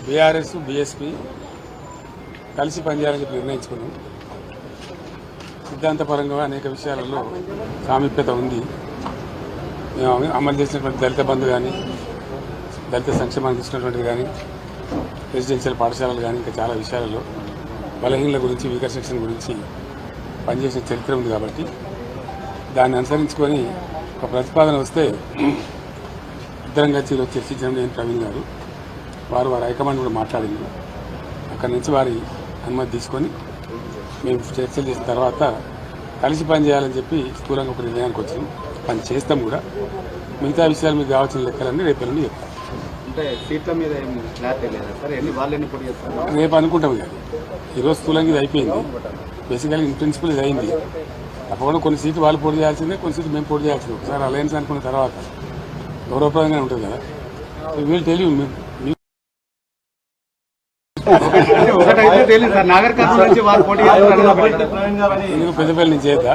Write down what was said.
BRS BSP కలిసి పనిచేయాలని చెప్పి నిర్ణయించుకున్నాం. సిద్ధాంతపరంగా అనేక విషయాలలో సామీప్యత ఉంది. మేము అమలు చేసినటువంటి దళిత బంధు కానీ, దళిత సంక్షేమానికి ఇచ్చినటువంటిది కానీ, రెసిడెన్షియల్ పాఠశాలలు కానీ, ఇంకా చాలా విషయాలలో బలహీనల గురించి, వీకర్ సెక్షన్ గురించి పనిచేసిన చరిత్ర ఉంది. కాబట్టి దాన్ని అనుసరించుకొని ఒక ప్రతిపాదన వస్తే ఇద్దరం కలిసి ఈరోజు చర్చించడం నేను ప్రవీణ్ గారు వారు హైకమాండ్ కూడా మాట్లాడింది. అక్కడి నుంచి వారి అనుమతి తీసుకొని మేము చర్చలు చేసిన తర్వాత కలిసి పనిచేయాలని చెప్పి స్థూలంగా ఒక నిర్ణయానికి వచ్చింది. పని చేస్తాం కూడా. మిగతా విషయాలు మీకు కావాల్సిన లెక్కలన్నీ రేపు నుండి చెప్తాం. అంటే సీట్ల మీద క్లారిటీ లేదా సార్? వాళ్ళు పోటీ చేస్తారు రేపు అనుకుంటాం. కానీ ఈరోజు స్థూలంగా ఇది అయిపోయింది. బేసికల్గా ఇన్ ప్రిన్సిపల్ ఇది అయింది. తప్పకుండా కొన్ని సీట్లు వాళ్ళు పోటీ చేయాల్సిందే, కొన్ని సీట్లు మేము పోటీ చేయాల్సిందే. ఒకసారి అలయన్స్ అనుకున్న తర్వాత గౌరవప్రదంగా ఉంటుంది కదా. వీళ్ళు తెలియదు ఒకటైతే తెలియదు సార్, నాగర్ కర్నూలు నుంచి వారు పోటీ చేస్తారు. పెద్దపల్లి నుంచి చేద్దా